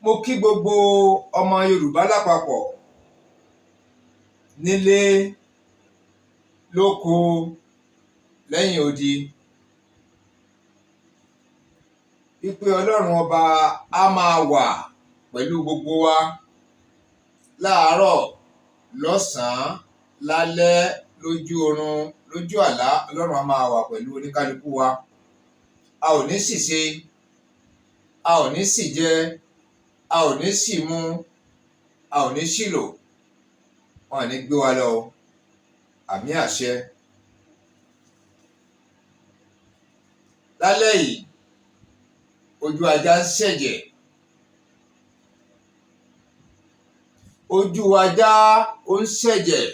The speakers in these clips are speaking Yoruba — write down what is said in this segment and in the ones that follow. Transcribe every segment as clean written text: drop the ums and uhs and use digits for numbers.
Mo kí gbogbo ọmọ Yorùbá lápapọ̀ nílé lóko lẹ́yìn odi wípé Ọlọ́run ọba á máa wà pẹ̀lú gbogbo wa láàárọ̀ lọ́sàn-án lálẹ́ lójú oorun lójú àlá. Ọlọ́run á máa wà pẹ̀lú oníkálukú wa. A ò ní ṣìṣe, a ò ní ṣìjẹ, a ò ní ṣìmu, a ò ní ṣìlò, wọn à ní gbé wa lọ. Àmì àṣẹ. Lálẹ́ yìí ojú ajá ń ṣẹ̀jẹ̀, ojú ajá ó ń ṣẹ̀jẹ̀.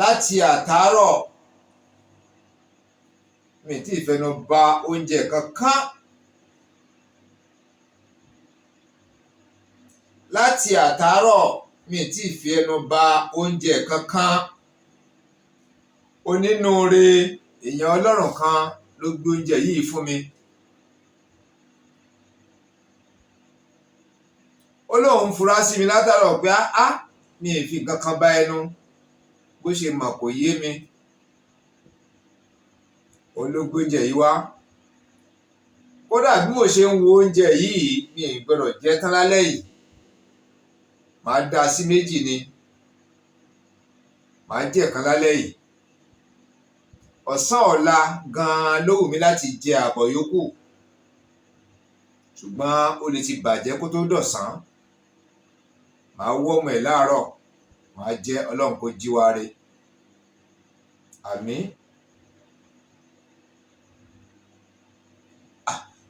Láti àtàárọ̀ mi tí ìfẹnu ba oúnjẹ kankan. Láti àtàárọ̀ mi tí ìfi ẹnu ba oúnjẹ kankan. Onínúure èèyàn Ọlọ́run kan ló gbé oúnjẹ yìí fún mi. Ó lóun fura sí mi látàárọ̀ pé mi ì fi nǹkan kan bá ẹnu, bó ṣe mọ̀ kò yé mi. Òun ló gbé oúnjẹ yìí wá. Kódà bí mo ṣe ń wo oúnjẹ yìí mi ì gbọdọ̀ jẹ tán lálẹ́ yìí. Màá dá sí méjì ni. Màá jẹ kan lálẹ́ yìí. Ọ̀sán ọ̀la gan-an ló wù mí láti jẹ àbọ̀ yòókù. Ṣùgbọ́n ó lè ti bàjẹ́ kó tó dọ̀sán. Màá wọ́mọ ẹ̀ láàárọ̀. Màá jẹ, Ọlọ́run kó jí wa re. Àmín.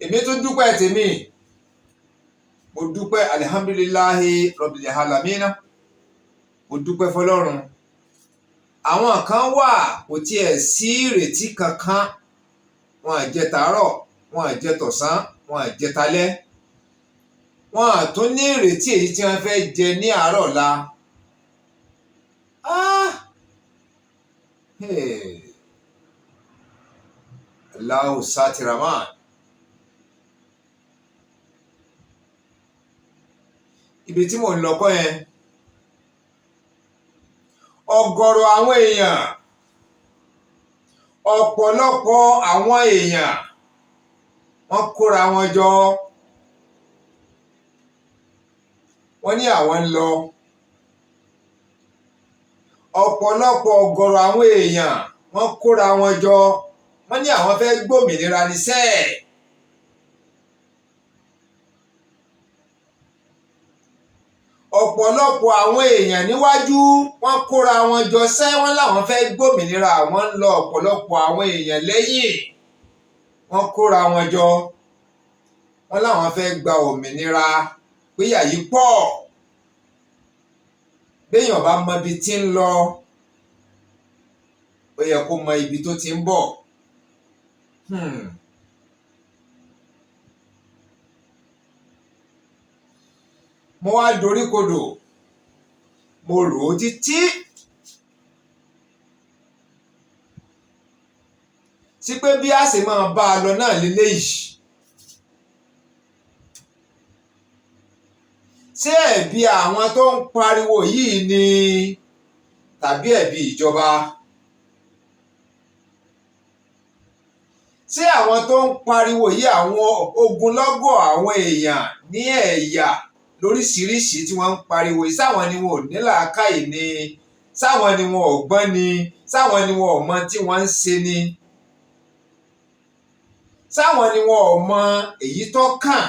Èmi tún dúpẹ́ tèmi. Mo dúpẹ́ alihamdulilahi rabbil alamina. Mo dúpẹ́ fọlọ́run. Àwọn kan wà kò tiẹ̀ sí ìrètí kankan. Wọn à jẹ tàárọ̀, wọn à jẹ tọ̀sán, wọn à jẹ talẹ́. Wọn à tún ní ìrètí èyí tí wọ́n fẹ́ jẹ ní àárọ̀ ọ̀la. Allahu satiraman. Ibi tí mò ń lọ kọ́ yẹn. Ọ̀gọ̀rọ̀ àwọn èèyàn, ọ̀pọ̀lọpọ̀ àwọn èèyàn wọ́n kóra wọn jọ. Wọ́n ní àwọn ń lọ. Ọ̀pọ̀lọpọ̀ ọ̀gọ̀rọ̀ àwọn èèyàn wọ́n kóra wọn jọ. Wọ́n ní àwọn fẹ́ gbòmìnira níṣẹ́. Ọ̀pọ̀lọpọ̀ àwọn èèyàn níwájú wọ́n kóra wọn jọ sẹ́, wọ́n láwọn fẹ́ gbòmìnira. Àwọn ń lọ. Ọ̀pọ̀lọpọ̀ àwọn èèyàn lẹ́yìn wọ́n kóra wọn jọ. Wọ́n láwọn fẹ́ gba òmìnira. Pé ìyà yìí pọ̀. Béèyàn bá mọ ibi tí ń lọ, ó yẹ kó mọ ibi tó ti ń bọ̀. Mo wá doríkodò. Mo rò ó títí. Sí pé bí a ṣe máa bá a lọ náà leléyìí. Ṣé ẹ̀bi àwọn tó ń pariwo yìí ni tàbí ẹ̀bi ìjọba? Ṣé àwọn tó ń pariwo yìí, àwọn ogunlọ́gọ̀ àwọn èèyàn ní ẹ̀yà lóríṣiríṣi tí wọ́n ń pariwo yìí, sáwọn ni wọn ò ní làákàyè ni? Sáwọn ni wọn ò gbọ́n ni? Sáwọn ni wọn ò mọ tí wọ́n ń ṣe ni? Sáwọn ni wọn ò mọ èyí tó kàn?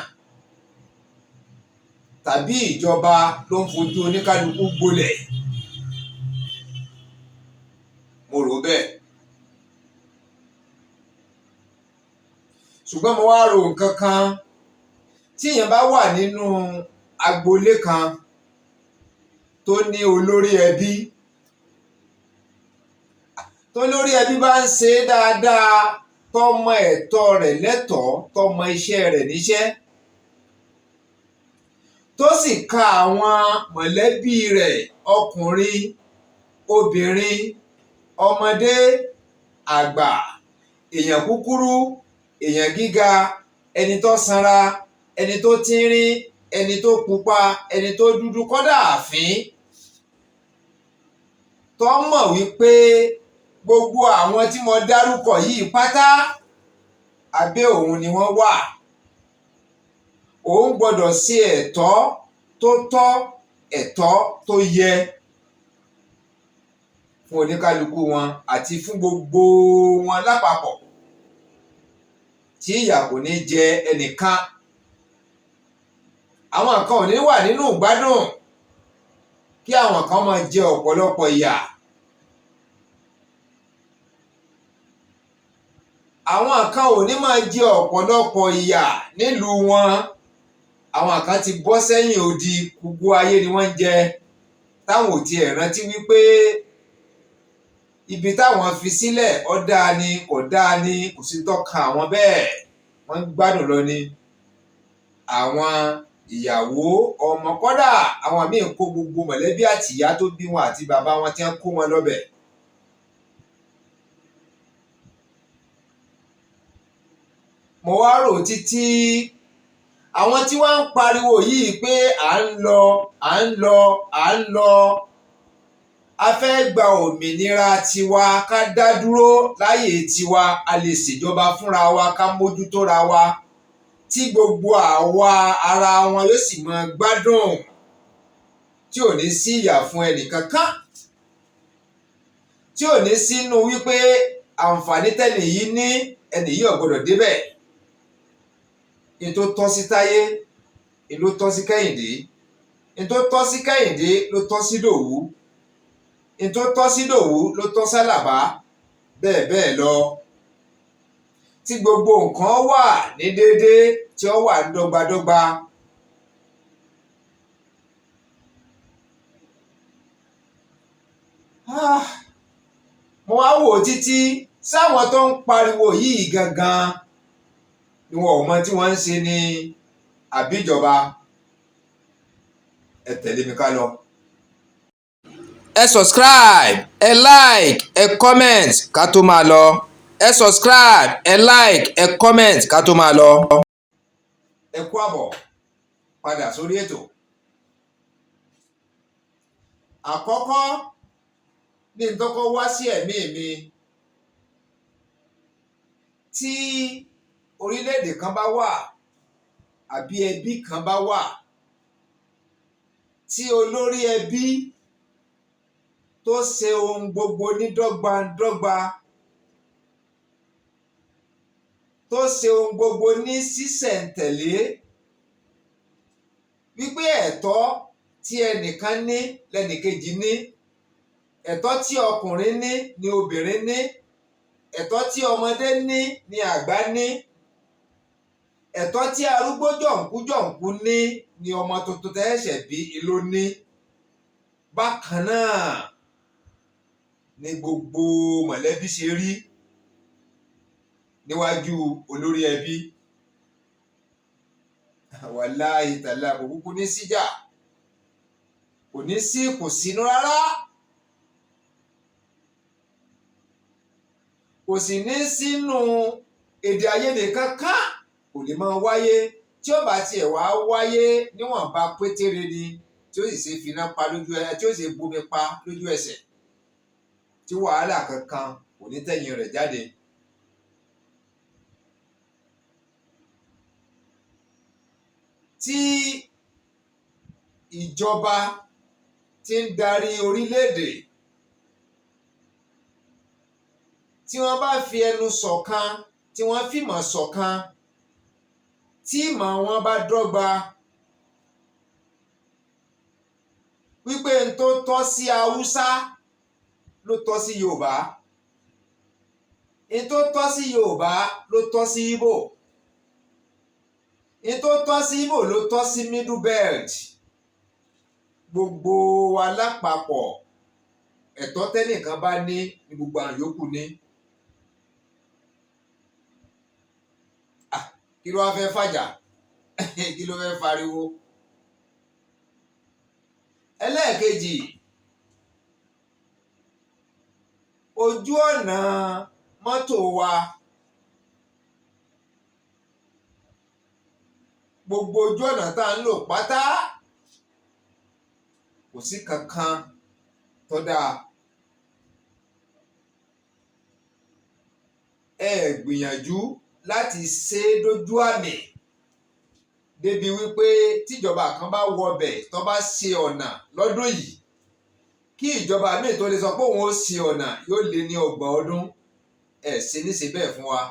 Tàbí ìjọba ló ń fojú oníkálukú gbolẹ̀? Mo rò bẹ́ẹ̀. Ṣùgbọ́n mo wá rò nǹkan kan. Tí èèyàn bá wà nínú agboolé kan tó ní olórí ẹbí, tó lórí ẹbí bá ń ṣe dáadáa, tó mọ ẹ̀tọ́ rẹ̀ lẹ́tọ̀ọ́, tó mọ iṣẹ́ rẹ̀ níṣẹ́, tó sì ka àwọn mọ̀lẹ́bí rẹ̀ ọkùnrin, obìnrin, ọmọdé, àgbà èèyàn kúkúrú, èèyàn gíga, ẹni tó sanra, ẹni tó tínrín, ẹni tó pupa, ẹni tó dúdú, kódà àfín, tó mọ̀ wípé gbogbo àwọn tí mo dárúkọ yìí pátá abẹ́ òun ni wọ́n wà. Òun gbọ́dọ̀ ṣe ẹ̀tọ́ tó tọ́, ẹ̀tọ́ tó yẹ fún oníkálukú wọn àti fún gbogbo wọn lápapọ̀, tí ìyà kò ní jẹ ẹnìkan. Àwọn kan ò ní wà nínú ìgbádùn kí àwọn kan máa jẹ ọ̀pọ̀lọpọ̀ ìyà. Àwọn kan ò ní máa jẹ ọ̀pọ̀lọpọ̀ ìyà nílùú wọn. Àwọn kan ti bọ́ sẹ́yìn odi, gbogbo ayé ni wọ́n ń jẹ, táwọn ò tiẹ̀ rántí wípé ibi táwọn fi sílẹ̀ ó dáa ni kò dáa ni kò sí tọ́ka àwọn bẹ́ẹ̀, wọ́n ń gbádùn lọ ni. Àwọn ìyàwó, ọmọ, kódà àwọn míì kó gbogbo mọ̀lẹ́bí àti ìyá tó bí wọn àti bàbá wọn tí wọ́n kó wọn lọ́bẹ̀. Mo wá rò títí, àwọn tí wọ́n ń pariwo yìí pé à ń lọ, à ń lọ, à ń lọ, a fẹ́ gba òmìnira tiwa, ká dá dúró láyè tiwa, a lè ṣèjọba fúnra wa, ká mójútó ra wa, tí gbogbo àwa ara wọn yóò sì máa gbádùn, tí ò ní sí ìyà fún ẹnìkankan, tí ò ní sínú wípé àǹfààní tẹ́nì yìí ní ẹnì yìí ò gbọdọ̀ débẹ̀. Ní tó tọ́ sí Táyé, ní ló tọ́ sí Kẹ́hìndé, ní tó tọ́ sí Kẹ́hìndé ló tọ́ sí Dòwú, ní tó tọ́ sí Dòwú ló tọ́ sálàbá, bẹ́ẹ̀ bẹ́ẹ̀ lọ. Tí gbogbo nǹkan wà ní déédéé, tí ó wà dọ́gbadọ́gba. Mo wá wò títí, sáwọn tó ń pariwo yìí gangan ni wọn ò mọ tí wọ́n ń ṣe ní àbíjọba. Ẹ tẹ̀lé mi ká lọ. Ẹ subscribe, ẹ like, ẹ comment ká tó máa lọ. Ẹ subscribe, ẹ like, ẹ comment ká tó máa lọ. Ẹ kú àbọ̀ padà sórí ètò. Àkọ́kọ́ ní ntọ́kọ́ wá sí ẹ̀mí mi, tí orílẹ̀-èdè kan bá wà àbí ẹbí kan bá wà, tí olórí ẹbí tó ṣe ohun gbogbo ní dọ́gbandọ́gba, tó ṣe ohun gbogbo ní sísẹ̀ǹtẹ̀lé, wípé ẹ̀tọ́ tí ẹnìkan ní lẹ́nìkejì ní, ẹ̀tọ́ tí ọkùnrin ní ni obìnrin ní, ẹ̀tọ́ tí ọmọdé ní ni àgbà ní, ẹ̀tọ́ tí arúgbó jọ̀ǹkú ní ni ọmọ tuntun tẹ́ẹ̀ṣẹ̀ bí ló ní. Bákan náà ni gbogbo mọ̀lẹ́bí ṣe rí níwájú olórí ẹbí. Wàláhì tàlá kò kúkú ní síjà, kò ní sí ìkùnsínú rárá, kò sì ní sínú èdè àìyedè kankan, kò lè máa wáyé. Tí ó bá tiẹ̀ wá wáyé níwọ̀nba pétére ni, tí ó sì ṣe finá pa lójú ẹ, tí ó sì bomi pa lójú ẹsẹ̀, tí wàhálà kankan kò ní tẹ̀yìn rẹ̀ jáde. Tí ìjọba tí ń darí orílẹ̀-èdè, tí wọ́n bá fi ẹnu ṣọ̀kan, tí wọ́n fìmọ̀ ṣọ̀kan, tí ìmọ̀ wọn bá dọ́gba, wípé n tó tọ́ sí Haúsá ló tọ́ sí Yorùbá, n tó tọ́ sí Yorùbá ló tọ́ sí Ìgbò, n tó tọ́ sí Ìgbò ló tọ́ sí Middle Belt. Gbogbo wa lápapọ̀, ẹ̀tọ́ tẹ́nìkan bá ní ni gbogbo àwọn yòókù ní. Kí ló wá fẹ́ fàjà? Kí ló fẹ́ fariwo? Ẹlẹ́ẹ̀kejì, ojú ọ̀nà mọ́tò wa gbogbo ojú ọ̀nà tá à ń lò pátá kò sí kankan tó dáa. Ẹ gbìyànjú láti ṣe é dójú àmì débi wípé tíjọba kan bá wọbẹ̀ tó bá ṣe ọ̀nà lọ́dún yìí kí ìjọba míì tó lè sọ pé òun ó ṣe ọ̀nà yóò lé ní 30 ọdún. Ẹ ṣe níṣe bẹ́ẹ̀ fún wa.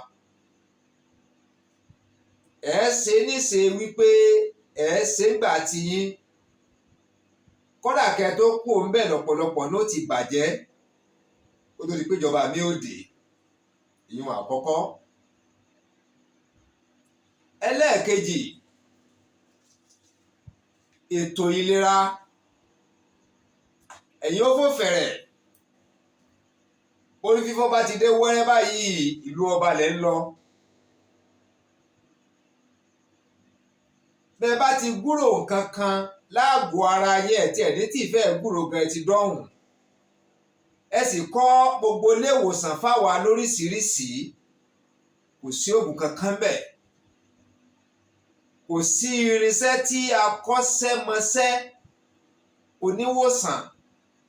Ẹ ṣe níṣe wípé ẹ ṣe gbà tiyín kódà kẹ́ tó kú òun bẹ́ẹ̀ lọ́pọ̀lọpọ̀ ló ti bàjẹ́ kó tó di pé ìjọba mi ò dé. Ìyún àkọ́kọ́. Ẹlẹ́ẹ̀kejì, ètò ìlera. Ẹ̀yin ó fò fẹ̀rẹ̀ orí fífọ́ bá ti dé wẹ́rẹ́ báyìí ìlú ọba lẹ̀ ń lọ. Bẹ́ẹ̀ bá ti gbúrò nǹkan kan láàgọ̀ ara yẹ ẹ̀ tí ẹ̀ ní tí ìfẹ́ gbúrò gan ti dọ́hùn. Ẹ sì kọ́ gbogbo ilé ìwòsàn fáwa lóríṣìíríṣìí kò sí oògùn kankan bẹ́ẹ̀. Kò sí irinṣẹ́ tí akọ́ṣẹ́mọṣẹ́ oníwòsàn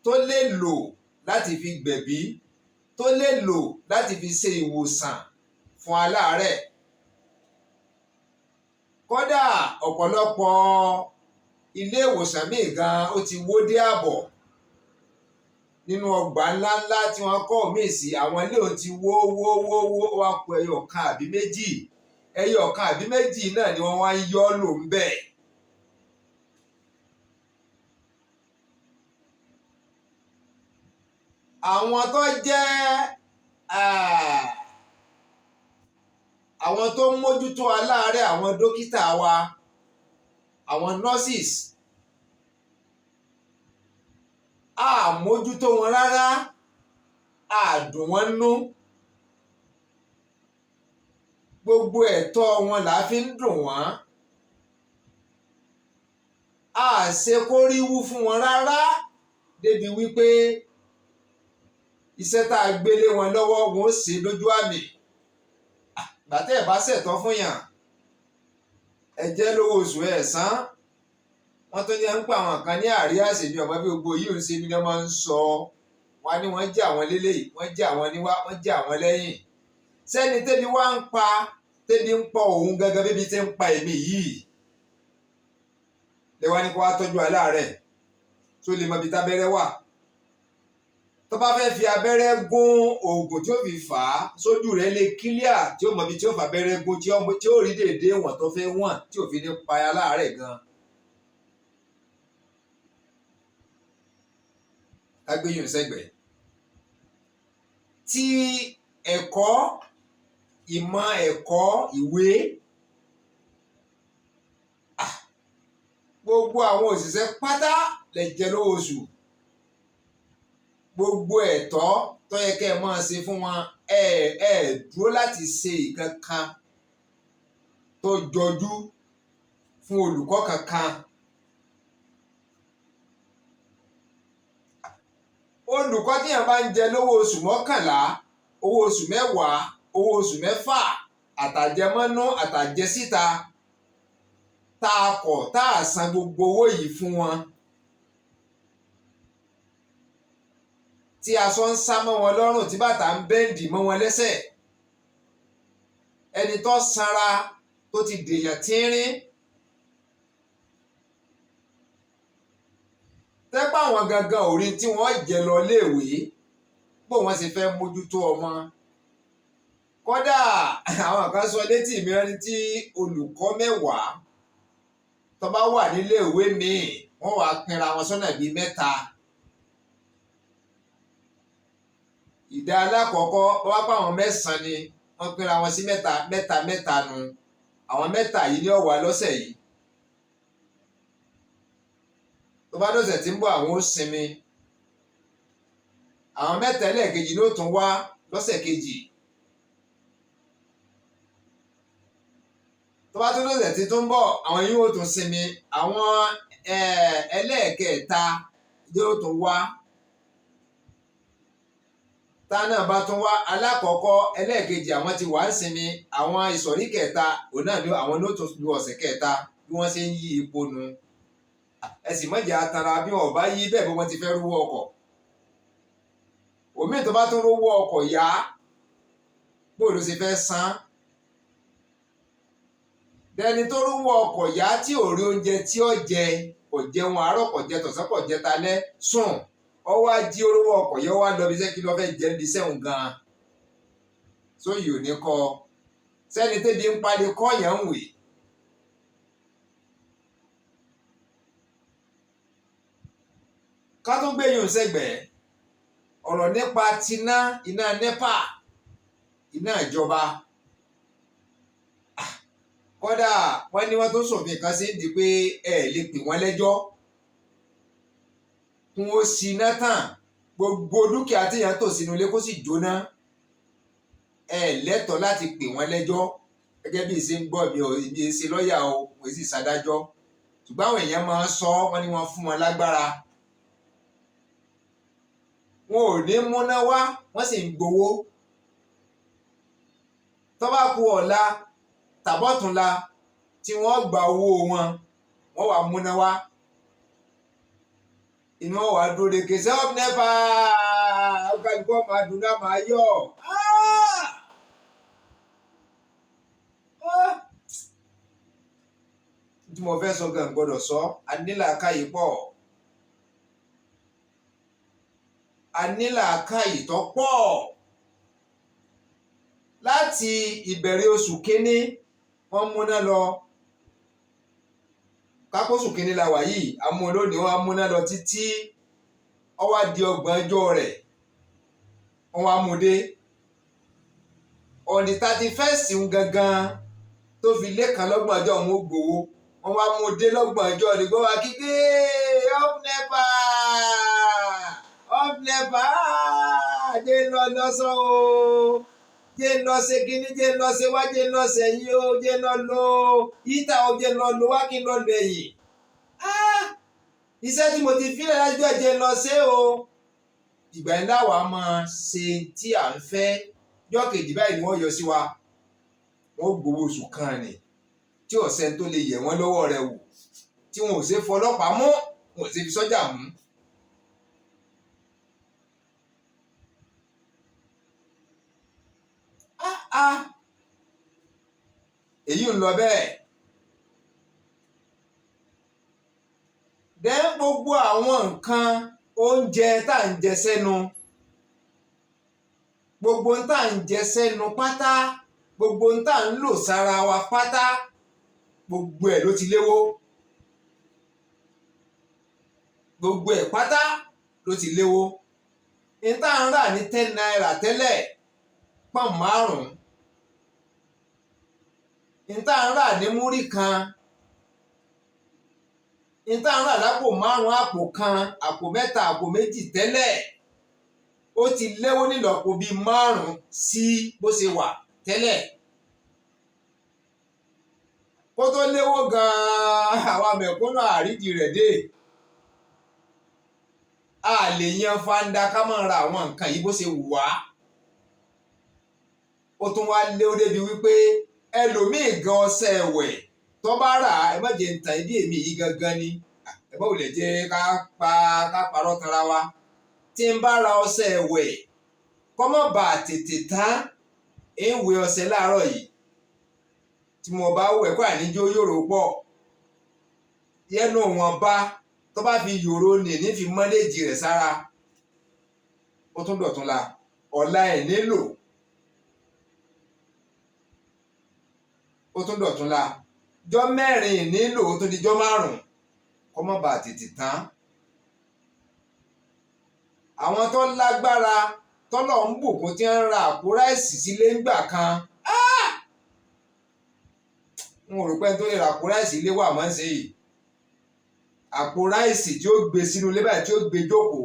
tó lè lò láti fi gbẹ̀bí tó lè lò láti fi ṣe ìwòsàn fún aláàárẹ̀. Kódà ọ̀pọ̀lọpọ̀ ilé ìwòsàn míì gan ó ti wó dé àbọ̀ nínú ọgbà ńláńlá tí wọ́n kọ́ míì sí. Àwọn ilé ò ti wó wá kù ẹyọ kan àbí méjì. Ẹyọ kan àbí méjì náà ni wọ́n wá ń yọ́ lò ń bẹ̀. Àwọn tó jẹ́ àwọn tó ń mójútó aláàárẹ̀, àwọn dókítà wa, àwọn nurses, a mójútó wọn rárá, a dùn wọ́n nú. Gbogbo ẹ̀tọ́ wọn là fi ń dùn wọ́n. A ṣe kóríwú fún wọn rárá débi wípé iṣẹ́ tá a gbélé wọn lọ́wọ́ wọn ó ṣe lójú àmì. Gbàtẹ́ ẹ̀ bá ṣẹ̀tọ́ fún yàn ẹ jẹ́ lówó oṣù ẹ̀ san. Wọ́n tó ní à ń pa àwọn kan ní àríyá àṣèbí ọ̀pọ̀ bí gbogbo yìí ò ń ṣe ni wọ́n máa ń sọ. Wọ́n ní wọ́n jẹ́ àwọn lélẹ́yìí, wọ́n jẹ́ àwọn níwá, wọ́n jẹ́ àwọn lẹ́yìn. Sẹ́ni tẹ́bi wá ń pa tẹ́bi ń pọ̀ òun gangan bíbi tí ń pa èmi yìí. Lẹ́wọ́n ní kó wá tọ́jú aláàárẹ̀ tó lè mọ ibi tábẹ́rẹ́ wà. Tó bá fẹ́ fi abẹ́rẹ́ gún oògùn tí ó fi fà á sójú rẹ̀ lè kílíà tí ó mọ ibi tí ó fa abẹ́rẹ́ gún tí ó rí déédéé wọ̀n tó fẹ́ wọ̀n tí ò fi ní pa aláàárẹ̀ gan. Agbẹ́yìn sẹ́gbẹ̀ẹ́. Tí ẹ̀kọ́ ìmọ̀ ẹ̀kọ́ ìwé gbogbo àwọn òṣìṣẹ́ pátá lè jẹ lówó oṣù. Gbogbo ẹ̀tọ́ tó yẹ kẹ́ ẹ máa ṣe fún wọn ẹ dúró láti ṣe ìkankan tó jọjú fún olùkọ́ kankan. Olùkọ́ tí yẹn bá ń jẹ lówó oṣù 11, owó oṣù 10, owó oṣù 6 àtàjẹmọ́nú àtàjẹsíta tá a kọ̀ tá a san gbogbo owó yìí fún wọn. Tí aṣọ ń sá mọ́ wọn lọ́rùn tí bàtà ń bẹ́ǹdì mọ́ wọn lẹ́sẹ̀. Ẹni tó sanra tó ti dèèyàn tínrín. Tẹ́pọ̀ àwọn gangan orí tí wọ́n jẹ lọ léèwé bó wọ́n sì fẹ́ mójútó ọmọ. Kódà àwọn kan sọ létí mi rántí tí olùkọ́ 10 tó bá wà nílé ìwé míì wọ́n wá pinra wọn sọ́nà bíi 3. Ìdá alákọ̀ọ́kọ́ wọ́n pa àwọn 9 ni wọ́n pinra wọn sí 3 nu. Àwọn 3 yìí ni ó wà lọ́sẹ̀ yìí. Tó bá dọ̀sẹ̀ tí ń bọ̀ àwọn ó sinmi. Àwọn 3 ẹlẹ́ẹ̀kejì ló tún wá lọ́sẹ̀ kejì. Tó bá tún lọ́sẹ̀ tí tó ń bọ̀ àwọn yìí ó tún sinmi. Àwọn ẹlẹ́ẹ̀kẹta yóò tún wá. Tánà bá tún wá alákọ̀ọ́kọ́ ẹlẹ́ẹ̀kejì àwọn ti wá ń sinmi. Àwọn ìsọ̀rí kẹta òun náà ni àwọn ló tún lu ọ̀sẹ̀ kẹta. bí wọ́n ṣe ń yí ipò nu ẹ sì mọ̀jẹ̀ atara bí wọn ò bá yí bẹ́ẹ̀ bí wọ́n ti fẹ́ rówó ọkọ̀ òmíì tó bá tún rówó ọkọ̀ yá bó ló ṣe fẹ́ san dẹni tó rówó ọkọ̀ yá tí ò rí oúnjẹ tí ó jẹ kò jẹun àárọ̀ kò jẹ tọ̀sán kò jẹ talẹ́ sùn ọ wá jí olówó ọkọ̀ yẹ wá lọ bí iṣẹ́ kí ló fẹ́ jẹ́ níbi iṣẹ́ òun gan-an sóyè ò ní kọ́ sẹ́ni tẹ́bi ń palẹ̀ kọ́yàn ń wè. ká tó gbé yòó sẹ́gbẹ̀ẹ́ ọ̀rọ̀ nípa tiná iná nẹ́pà iná ìjọba kódà wọ́n ní wọ́n tó ṣòfin kan sí di pé ẹ lè pè wọ́n lẹ́jọ́ kún ó sí iná tàn gbogbo dúkìá téèyàn tò sínú ilé kó sì jóná ẹ lẹ́tọ̀ọ́ láti pè wọ́n lẹ́jọ́ gẹ́gẹ́ bí ìṣe ń gbọ́ mi ò ibi ìṣe lọ́ọ̀yà o mo sì ṣàdájọ́ ṣùgbọ́n àwọn èèyàn máa ń sọ wọ́n ní wọ́n fún wọn lágbára wọn ò ní múná wá wọ́n sì ń gbowó tó bá kù ọ̀la tàbọ̀túnla tí wọ́n gba owó wọn wọ́n wá múná wá inú wọn wá dúró de kèsè up nepa ọkàlùkọ́ máa dùn náà máa yọ̀ tí mo fẹ́ sọ gan gbọ́dọ̀ sọ anílàákàyè pọ̀ anílàákàyè tó pọ̀ láti ìbẹ̀rẹ̀ oṣù kínní wọ́n múná lọ kápóṣù kínní la wà yìí amúlónìí wọ́n múná lọ títí ó wá di 30 ọjọ́ rẹ̀ wọ́n wá mú dé on the 31st gangan tó fi lẹ́kan 30 ọjọ́ òun ó gbowó wọ́n wá mú dé 30 ọjọ́ ní gbọ́ wá kíké up nepa jẹ́ lọ lọ́sọ̀ o jẹ́ lọ ṣe kíní jẹ́ lọ ṣe wá jẹ́ lọ sẹ́yìn o jẹ́ lọ lọ ìta o jẹ́ lọ lọ wá kí n lọ lẹ́yìn iṣẹ́ tí mo ti fílẹ̀ lájọ́ jẹ́ lọ ṣe o ìgbà yẹn láwa máa ṣe tí à ń fẹ́ jọ́ kejì báyìí ni wọ́n yọ sí wa wọ́n gbowó oṣù kan ni tí ọ̀sẹ̀ tó lè yẹ̀ wọ́n lọ́wọ́ rẹ̀ wò tí wọn ò ṣe fọlọ́pàá mú wọn ò ṣe fi sọ́jà mú. èyí ń lọ bẹ́ẹ̀ dẹ́ gbogbo àwọn nǹkan oúnjẹ tá à ń jẹ sẹ́nu gbogbo ń tá à ń jẹ sẹ́nu pátá gbogbo ń tá à ń lò sára wa pátá gbogbo ẹ̀ ló ti léwó gbogbo ẹ̀ pátá ló ti léwó ń tá à ń rà ní 10 naira tẹ́lẹ̀ pọ́n 5 ń tá à ń rà ní múrí kan ń tá à ń rà lápò 5 àpò kan àpò 3 àpò 2 tẹ́lẹ̀ ó ti léwó nílọ́po bíi 5 sí bó ṣe wà tẹ́lẹ̀ kó tó léwó gan-an àwa mẹ̀kúnnù àrídìí rẹ̀ dé a lè yan fanda ká máa ra àwọn nǹkan yìí bó ṣe wù wá ó tún wá léwó débi wípé ẹlòmíì gan ọṣẹ ẹ̀wẹ̀ tó bá rà ẹ má jẹ́ ntàn ibi èmi yìí gangan ni ẹ bá wulẹ̀ jẹ́ ká parọ́ tara wa tí n bá ra ọṣẹ ẹ̀wẹ̀ kọ́ mọ́ bá tètè tán ń wẹ ọṣẹ láàárọ̀ yìí tí mo bá wẹ̀ kó àníjó yòrò pọ̀ yẹnu wọn bá tó bá fi yòrò nìní fi mọ́lẹ́jì rẹ̀ sára ó tún dọ̀tún la ọ̀la ẹ̀ nílò ó tún dọ̀tún la jọ́ 4 nílò ó tún di jọ́ 5 kọ́ mọ́ bá tètè tán àwọn tó lágbára tọ́lọ̀ ń bùkún tí ń ra àpò ráìsì sílé ńgbà kan n ò rò pé tó lè ra àpò ráìsì ilé wà mọ́ ṣe yìí àpò ráìsì tí ó gbé sínú ilé báyìí tí ó gbé jókòó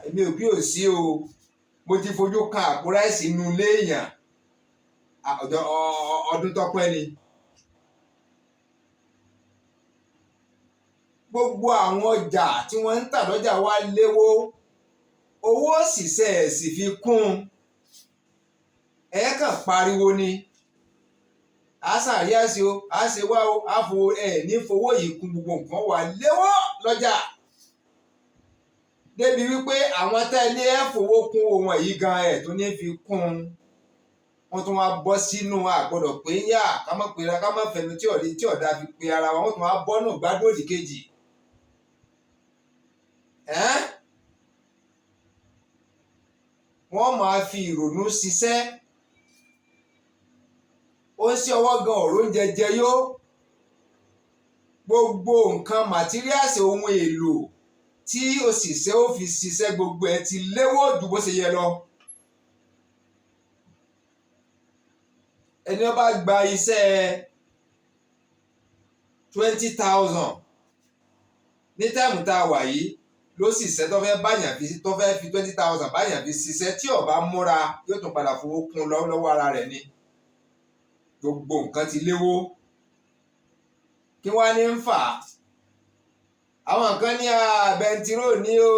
èmi ò bí ò sí o mo ti fojú kan àpò ráìsì inú ilé èèyàn ọdún tọ́pẹ́ ni gbogbo àwọn ọjà tí wọ́n ń tà lọ́jà wá léwó owó òṣìṣẹ́ ẹ̀ sì fi kún ẹ̀ kàn pariwo ni àṣàrí àṣe o àṣe wá o àfo ní fowó yìí kún gbogbo nǹkan wà léwọ́ lọ́jà débi wípé àwọn tẹ́lẹ̀ ẹ̀ fowó kún ohun èyí gan ẹ̀ tó ní fi kún wọ́n tún wá bọ́ sínú àgbọ̀dọ̀ pé yá ká má pera ká má fẹnu tí ọ̀dà fi pe ara wa wọ́n tún wá bọ́ nù gbádùn òdì kejì. Wọ́n máa fi ìrònú ṣiṣẹ́ ó ń ṣe ọwọ́ gan ọ̀rọ̀ oúnjẹ jẹ yó gbogbo nǹkan màtíríàsì ohun èlò tí òṣìṣẹ́ ó fi ṣiṣẹ́ gbogbo ẹ̀ ti léwó ju bó ṣe yẹ lọ. Ẹni ó bá gba iṣẹ́ 20,000 ní táìmù tá a wà yìí ló sì ṣẹ́ tó fẹ́ fi 20,000 báyàn fi ṣiṣẹ́ tí ó bá múra yóò tún padà fowó kún lọ́wọ́ ara rẹ̀ ni. Gbogbo nǹkan ti léwó kí wá ní ń fà á. Àwọn nǹkan ní bẹntiró ní o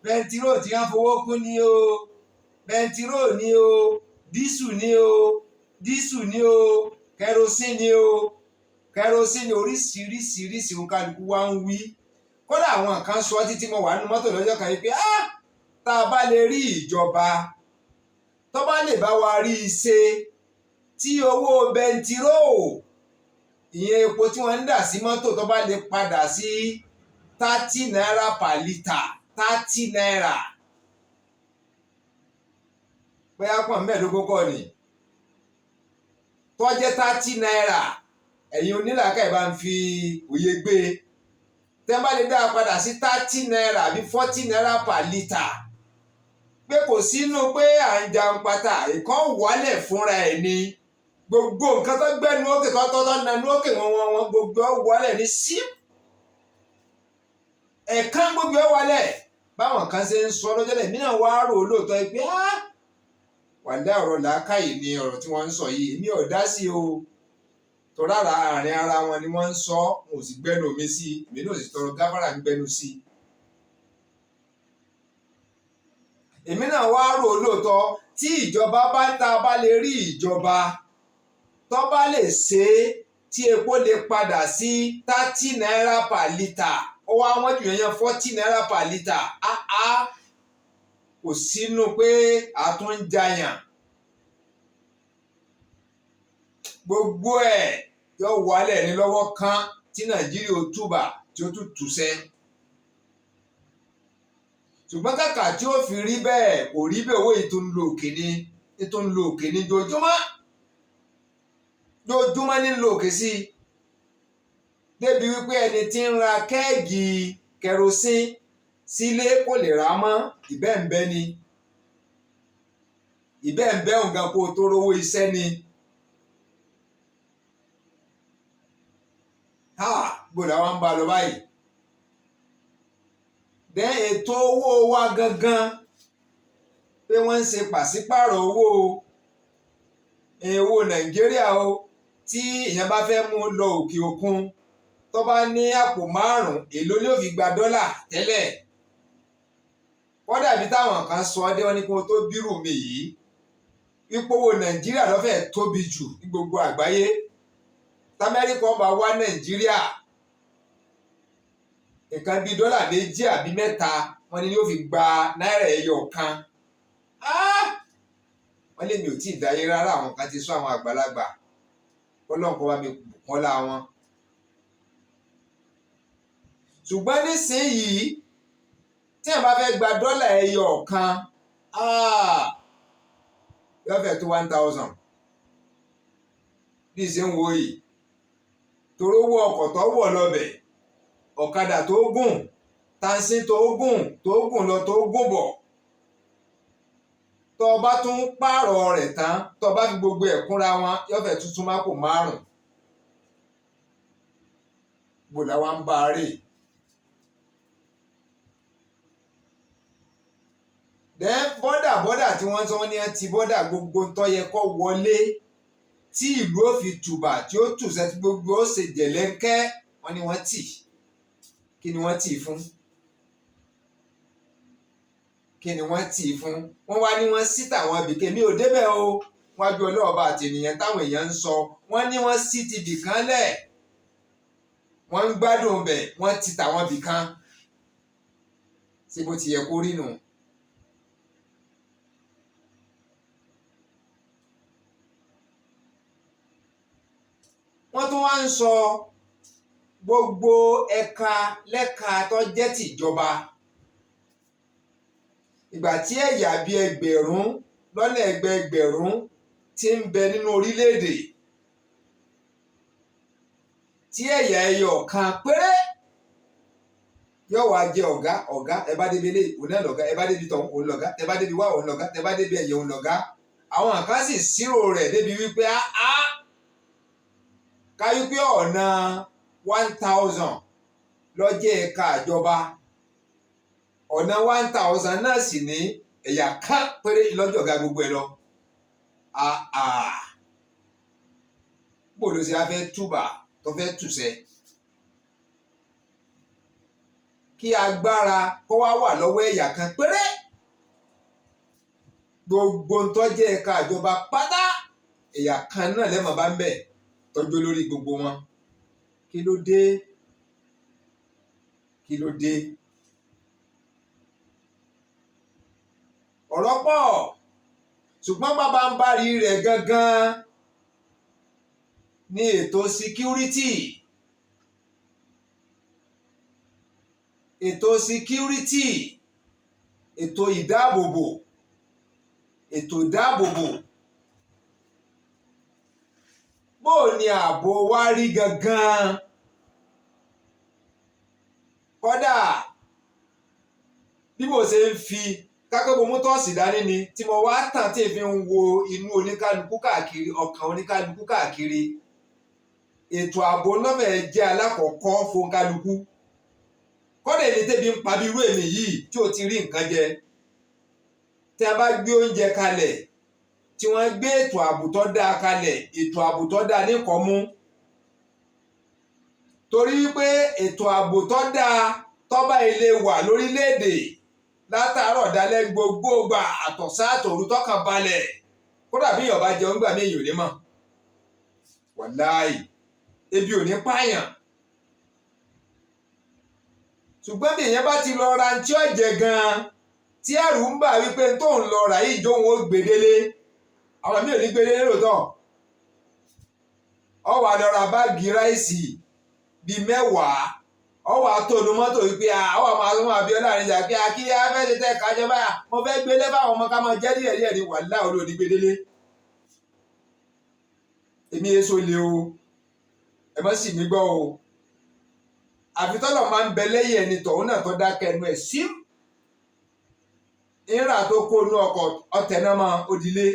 bẹntiró tí wọ́n fowó kún ní o bẹntiró ní o dísù ní o dísù ní o kẹrosíìnì ní o kẹrosíìnì oríṣiríṣiríṣi kálukú wá ń wí. Kódà àwọn kan sọ títí mo wà nínú mọ́tò lọ́jọ́ kan yìí pé tá a bá lè rí ìjọba tó bá lè bá wa rí i ṣe tí owó bẹntiró ìyẹn epo tí wọ́n ń dà sí mọ́tò tó bá lè padà sí 30 naira per litre 30 naira bóyá pọ̀ mẹ́ẹ̀ẹ́dógún kọ́ ni tó jẹ́ 30 naira ẹ̀yin onílàákà ìbá ń fi òye gbé tẹ́ bá lè dá a padà sí 30 naira àbí 40 naira per litre pé kò sínú pé à ń jàǹpátá ìkan wálẹ̀ fúnra ẹ̀ ni gbogbo nǹkan tó gbẹ́nu òkè tọ́tọ́tọ́ nánú òkè wọn gbogbo wálẹ̀ ní sí ẹ̀kan gbogbo wálẹ̀ báwọn kan ṣe ń sọ lọ́jọ́ lẹ̀ mìíràn wá rò lóòótọ́ pé wàlẹ́ ọ̀rọ̀ làákàyè ni ọ̀rọ̀ tí wọ́n ń sọ yìí èmi ò dá sí o tó rárá àárín ara wọn ni wọ́n ń sọ mo sì gbẹ́nu mi sí èmi náà sì tọrọ gáfárà ń gbẹ́nu sí. Èmi náà wá rò lóòótọ́ tí ìjọba bá lè rí ìjọba tó bá lè ṣe é tí epo lè padà sí 30 naira per litre ó wá wọ́n jù yẹn 40 naira per litre kò sínú pé a tún ń jayàn gbogbo ẹ̀ yóò wálẹ̀ ní lọ́wọ́ kan tí Nàìjíríà ó túbà tí ó tún túṣẹ́. Ṣùgbọ́n kàkà tí ó fi rí bẹ́ẹ̀ kò rí bẹ́ẹ̀ owó ètò ń lo òkè ní jojúmọ́ ní lo òkè sí débi wípé ẹni tí ń ra kẹ́ẹ̀gì kẹrosín sílé kò lè rà mọ́ ìbẹ́ǹbẹ́ ni ìbẹ́ǹbẹ́ òǹgàn kó tó rówó iṣẹ́ ni. Gbọ́dọ̀ àwọn ń bá lọ báyìí. Ètò owó wa gangan pé wọ́n ń ṣe pàṣípààrọ̀ owó Nàìjíríà o tí èèyàn bá fẹ́ mú lọ òkè òkun tó bá ní àpò 5 èló ni ó fi gba dọ́là tẹ́lẹ̀. Kódà bí táwọn kan sọ dé wọn ní kí wọ́n tó bírù mi yìí wípé owó Nàìjíríà ló fẹ́ tóbi jù ní gbogbo àgbáyé t'Amẹ́ríkà bá wá Nàìjíríà nǹkan bíi $2 àbí 3 wọ́n ní yóò fi gba náírà ẹyọ kan. Wọ́n lè mi ò tí ì dáyé rárá àwọn kan ti sọ àwọn àgbàlagbà kọ́lọ́ǹkọ́ bá mi bùkún lá wọn. Ṣùgbọ́n nísìnyìí tí ẹ̀ bá fẹ́ gba dọ́là ẹyọ kan yóò fẹ́ tó 1,000 bí ṣe ń wo yìí torí owó ọkọ̀ tó wọ̀ lọ́bẹ̀ ọ̀kadà tó gùn tanṣí tó gùn lọ tó gùn bọ̀ tó o bá tún pààrọ̀ rẹ̀ tán tó o bá fi gbogbo ẹ̀ kúnra wọn yóò fẹ́ tuntun má kò 5 bò láwa ń bá a rè. Bọ́dà tí wọ́n sọ ní ti bọ́dà gbogbo tó yẹ kó wọlé tí ìlú ó fi tùbà tí ó tùṣẹ́ tí gbogbo ó ṣe jẹ̀lẹ́ńkẹ́ wọ́n ní wọ́n tì kí ni wọ́n tì fún wọ́n wá ní wọ́n sí tàwọn ibìkẹ́ mi ò débẹ̀ o wájú ọlọ́ọ̀bá àti ènìyàn táwọn èèyàn ń sọ wọ́n ní wọ́n sì ti bìkan lẹ̀ wọ́n ń gbádùn bẹ̀ wọ́n ti tàwọn bìkan ṣé bó ti yẹ kó rí nù. wọ́n tún wá ń sọ gbogbo ẹ̀ka lẹ́ka tó jẹ́ tìjọba ìgbà tí ẹ̀yà bíi ẹgbẹ̀rún lọ́nà ẹgbẹ̀rún ti ń bẹ nínú orílẹ̀-èdè tí ẹ̀yà ẹyọ kan péré yóò wá jẹ ọ̀gá ẹ bá débi ilé òun náà lọ̀gá ẹ bá débi tọ̀hún òun lọ̀gá ẹ bá débi wá òun lọ̀gá ẹ bá débi ẹ̀yẹ òun lọ̀gá àwọn kan sì ṣírò rẹ̀ débi wípé káyú pé ọ̀nà 1000 lọ́jẹ́ ẹ̀ka ìjọba ọ̀nà 1000 náà sì ní ẹ̀yà kan péré lọ́jọ́ ọ̀gá gbogbo ẹ̀ lọ. bó ló ṣe á fẹ́ túbà tó fẹ́ tùṣẹ́ kí agbára kó wá wà lọ́wọ́ ẹ̀yà kan péré gbogbo ń tọ́jẹ́ ẹ̀ka ìjọba pátá ẹ̀yà kan náà lẹ́mọ̀ bá ń bẹ̀ tọ́jú lórí gbogbo wọn kí ló dé kí ló dé. ọ̀rọ̀ pọ̀ ṣùgbọ́n bàbá ń bari rẹ̀ gangan ní ètò síkírítì ètò ìdáàbòbò bó ni ààbò wa rí gangan kódà bí mo ṣe ń fi kákẹ́bọ̀ mọ́tọ́ọ̀sì dání ni tí mo wá tàn tí èmi ń wo inú oníkálukú káàkiri ọkàn oníkálukú káàkiri ètò ààbò lọ́fẹ̀ẹ́ jẹ́ alákọ̀ọ́kọ́ fún kálukú kọ́dà èmi tẹ́bi ń pa bí irú èmi yìí tí o ti rí nǹkan jẹ tí a bá gbé oúnjẹ kalẹ̀ tí wọ́n gbé ètò ààbò tó dáa kalẹ̀ ètò ààbò tó dáa nìkan mú torí pé ètò ààbò tó dáa tọ́ba ilé wà lórílẹ̀‐èdè látàárọ̀ dalẹ́ gbogbo gbà àtọ̀sán àtòru tọ́kàn balẹ̀ kódà bí èèyàn bá jẹun gbà mí èèyàn ò ní mọ̀ wàláì ebi ò ní pààyàn ṣùgbọ́n bí èèyàn bá ti lọ ra tí ó jẹ gan-an tí ẹ̀rù ń bà wípé tó ń lọ rà yìí jóun ó gbèdélé àwọn mi ò ní gbèdélé lóòótọ́ ó wá lọ ra báàgì ráìsì bíi 10 ó wá tónu mọ́tò wípé àwọn ọmọ àtúmọ̀ Abíọ́lá àríjà pé kí á fẹ́ ṣe tẹ́ kájọ báyà mo fẹ́ gbélé fáwọn ọmọ ká máa jẹ́ díẹ̀ ní wàláhì olóòní gbèdélé èmi èso le o ẹ má sì mí gbọ́ o àfi tọ́lọ̀ máa ń bẹ lẹ́yìn ẹni tọ̀hún náà tó dákẹ́ ẹnu ẹ̀ sí ìrà tó kó inú ọkọ̀ ọ̀tẹ̀ náà máa òdìlé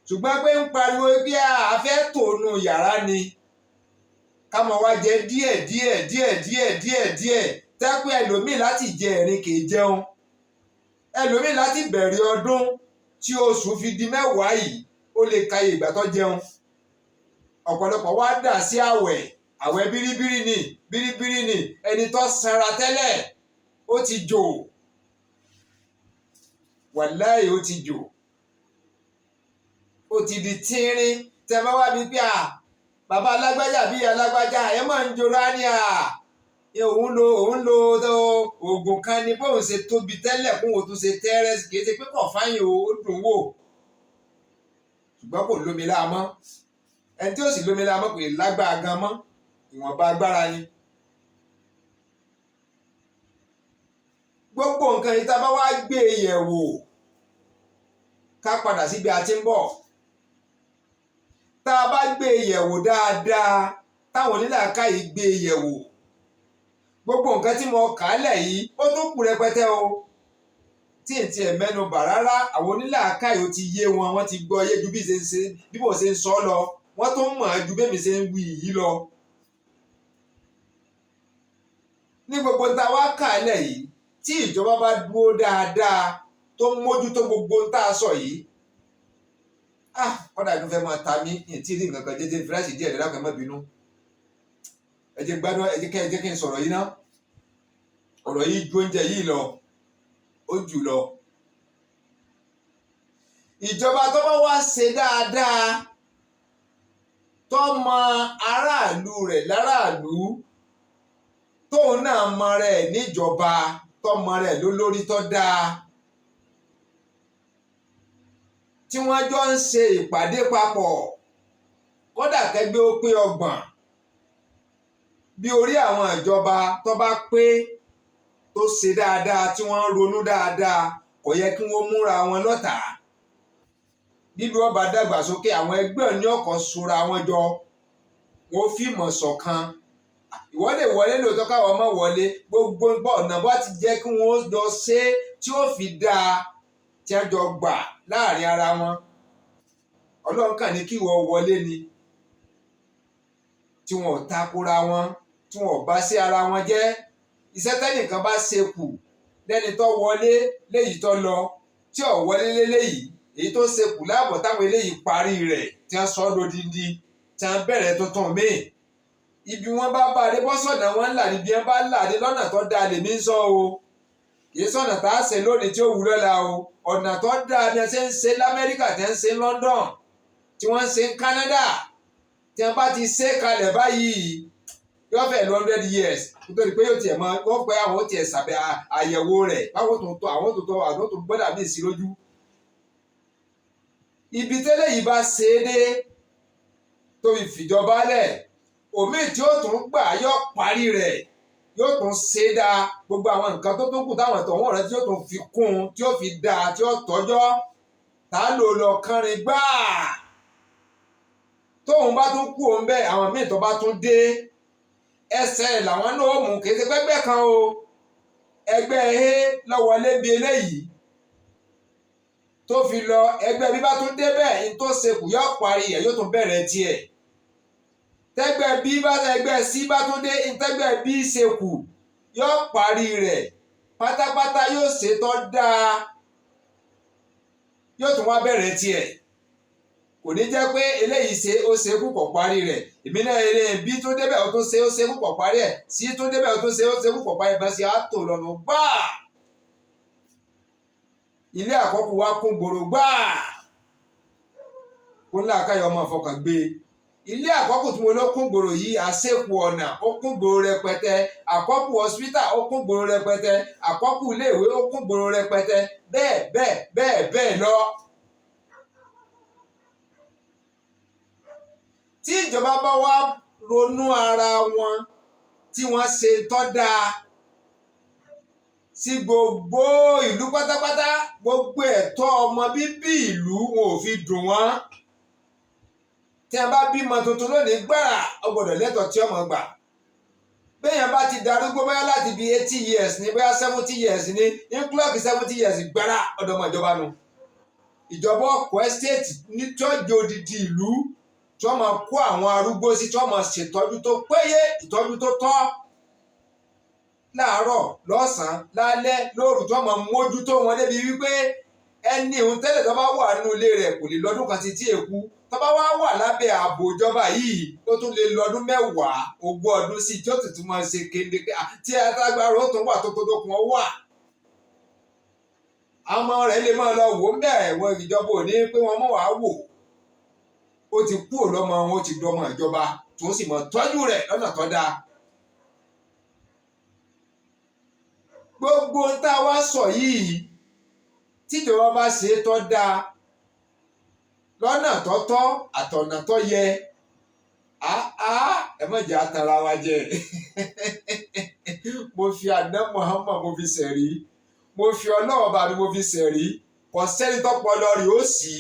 ṣùgbọ́n pé ń pariwo bí a fẹ́ tònú yàrá ni ká mọ̀ wá jẹ díẹ̀ tẹ́pẹ́ ẹlòmíì láti jẹ ẹ̀rin kì í jẹun ẹlòmíì láti bẹ̀rẹ̀ ọdún tí oṣù fi di 10 yìí ó lè ka ìgbà tó jẹun ọ̀pọ̀lọpọ̀ wá dà sí àwẹ̀ bíríbírí ni ẹni tó sanra tẹ́lẹ̀ ó ti jò wàláhì ó ti jò ó ti di tínrín tẹ bá wá bí pé bàbá alágbájá bí alágbájá ẹ máa ń jora ní òun lo oògùn kan ní bóun ṣe tóbi tẹ́lẹ̀ kún òun tún ṣe tẹ́rẹ́sì kì í ṣe pé kò fáyìn ó dùn wò ṣùgbọ́n kò lómi láàmọ́ ẹni tí ó sì lómi láàmọ́ kò lè lágbára gan mọ́ ìwọ̀nba agbára ni. gbogbo nǹkan yìí tá a bá wá gbé e yẹ̀ wò ká padà síbi a ti ń bọ̀ tá a bá gbé e yẹ̀ wò dáadáa táwọn onílàákàyè gbé e yẹ̀ wò gbogbo nǹkan tí mo kà á lẹ̀ yìí ó tún kù rẹpẹtẹ o tí n tiẹ̀ mẹ́nu bà rárá àwọn onílàákàyè ó ti yé wọn wọ́n ti gbọ́ yé ju bí mo ṣe ń sọ lọ wọ́n tún mọ̀ ẹ́ ju bẹ́ẹ̀ mi ṣe ń wí yìí lọ. ní gbogbo tá a wá kà á lẹ̀ yìí tí ìjọba bá dúró dáadáa tó ń mójútó gbogbo tá a sọ yìí kọ́dà ló fẹ́ máa ta mí ní tí rí nǹkan kan jẹ́jẹ́ fúláṣì díẹ̀ lẹ́la kan má bínú ẹ jẹ́ gbádùn ẹ jẹ́ kí n sọ̀rọ̀ yìí ná ọ̀rọ̀ yìí ju oúnjẹ yìí lọ ó jù lọ. ìjọba tó bá wá ṣe dáadáa tó mọ aráàlú rẹ̀ láràlú tóun náà mọ rẹ̀ níjọba tó mọ rẹ̀ lólórí tó dáa tí wọ́n jọ ń ṣe ìpàdé papọ̀ kódà kẹgbẹ́ ó pé 30 bí orí àwọn ìjọba tó bá pé tó ṣe dáadáa tí wọ́n ronú dáadáa kò yẹ kí wọ́n múra wọn lọ́tà bíbí wọ́n bá dàgbàsókè àwọn ẹgbẹ́ ní ọkọ̀ sora wọn jọ wọ́n fìmọ̀ ṣọ̀kan ìwọ́de wọlé lóòótọ́ káwọn ọmọ wọlé gbogbo ọ̀nà bá ti jẹ́ kí wọ́n jọ ṣe tí ó fi dáa tí wọ́n jọ gbà láàrin ara wọn ọlọ́run kàn ní kí wọ́n wọlé ni tí wọn ò takora wọn tí wọn ò bá sí ara wọn jẹ́ iṣẹ́ tẹ́nìkan bá ṣe kù lẹ́ni tó wọlé léyìí tó lọ tí ò wọlé léléyìí èyí tó ṣe kù láàbọ̀ táwọn eléyìí parí rẹ̀ tí wọ́n sọ lódindi tí wọ́n bẹ̀rẹ̀ tuntun míì ibi wọn bá bá adé bọ́sọ̀nà wọn là níbi wọn bá là dé lọ́nà tó dáa lèmi ń sọ o kì í sọ̀nà tá a ṣe lónìí tí ó wù lọ́la o ọ̀nà tó dáa ni ẹ ṣe ń ṣe lamẹ́ríkà tí wọ́n ń ṣe ń London tí wọ́n ń ṣe ń Canada tí wọ́n bá ti ṣe kalẹ̀ báyìí yóò fẹ́ 100 years nítorí pé yóò tiẹ̀ mọ wọ́n pẹ́ àwọn ó tiẹ̀ sàbẹ̀ àyẹ̀wò rẹ̀ báwo tó tó àwọn tó gbọ́dọ̀ mí sí lójú. ibi tẹ́lẹ̀ yìí bá ṣe é dé tó ìfìjọba lẹ̀ omi tí ó tún gbà yóò parí rẹ̀ yóò tún ṣe é dáa gbogbo àwọn nǹkan tó tún kù táwọn ìtọ̀wọ́n rẹ̀ tí ó tún fi kún un tí ó fi dáa tí ó tọ́jọ́ tá a lò lọ kánrin gbáà tóun bá tún kú òun bẹ́ẹ̀ àwọn míì tó bá tún dé ẹsẹ̀ làwọn náà mú kété pẹ́pẹ́ kan o ẹgbẹ́ ehe lọ́wọ́lé bí eléyìí tó fi lọ ẹgbẹ́ bí bá tún dé bẹ́ẹ̀ ní tó ṣekù yóò parí ẹ̀ yóò tún bẹ̀rẹ̀ tiẹ̀ tẹ́gbẹ́ bí bá ẹgbẹ́ sí bá tún dé tẹ́gbẹ́ bí ṣekù yóò parí rẹ̀ pátápátá yóò ṣètò dáa yóò tún wá bẹ̀rẹ̀ tiẹ̀ kò ní jẹ́ pé eléyìí ṣe ó ṣe púpọ̀ parí rẹ̀ èmi náà eré bí tó débẹ̀ ó tún ṣe ó ṣe púpọ̀ parí ẹ̀ sí tó débẹ̀ ó tún ṣe ó ṣe púpọ̀ parí ẹ̀ bá ṣe á tò lọ́nà gbáà ilé àkọ́kù wa kún gbòòrò gbáà kó ńlá káyọ̀ ọmọ àfọkàn gbé ilé àkọ́kù tí mo lọ kún gbòòrò yìí àṣepọ̀ ọ̀nà ó kún gbòòrò rẹpẹtẹ àkọ́kù hospital ó kún gbòòrò rẹpẹtẹ àkọ́kù iléèwé ó kún gbòòrò rẹpẹtẹ bẹ́ẹ̀ lọ. tí ìjọba bá wá ronú ara wọn tí wọ́n ṣe tọ́ dáa sí gbogbo ìlú pátápátá gbogbo ẹ̀tọ́ ọmọ bíbí ìlú wọn ò fi dùn wọ́n tí a bá bímọ tuntun lónìí gbára ó gbọ́dọ̀ lẹ́tọ̀ọ́ tí ọmọ gbà béèyàn bá ti darúgbó bóyá láti bí 80 years ní bóyá 70 years ní inclock 70 years gbára ọ̀dọ́mọ ìjọba nu ìjọba ọkọ̀ estate ní tọ́jú odidi ìlú tí wọ́n máa kó àwọn arúgbó sí tí wọ́n máa ṣètọ́jú tó péye ìtọ́jú tó tọ́ láàárọ̀ lọ́sàn-án lálẹ́ lóru tí wọ́n máa mójútó wọn débi wípé ẹni òun tẹ́lẹ̀ tó bá wà nínú ilé rẹ̀ kò lè lọ́dún kan sí tí èkú tó bá wà lábẹ́ ààbò ìjọba yìí ó tún lè lọ́dún 10 20 ọdún sí tí ó tuntun máa ṣe kéde tí atágbára ó tún wà tó kún ọ wà. àwọn rẹ̀ lè máa lọ wò ń bẹ̀rẹ̀ wọ ìjọba ò ní pé wọ́n mọ̀ wá wò ó ti kú lọ́mọ wọn ó ti dọmọ ìjọba tó sì mọ̀ tọ́jú rẹ̀ lọ́nà tó dáa. gbogbo tá a wá sọ yìí tíjọba bá ṣe é tọ́ dáa lọ́nà tó tọ́ àtọ̀nà tó yẹ ẹ má jẹ́ atara wa jẹ mo fi àná Muhammad mo fi sẹ̀rí mo fi ọlọ́wọ́ bá mi mo fi sẹ̀rí kò sẹ́ni tó pọ̀ lọ rí ó sì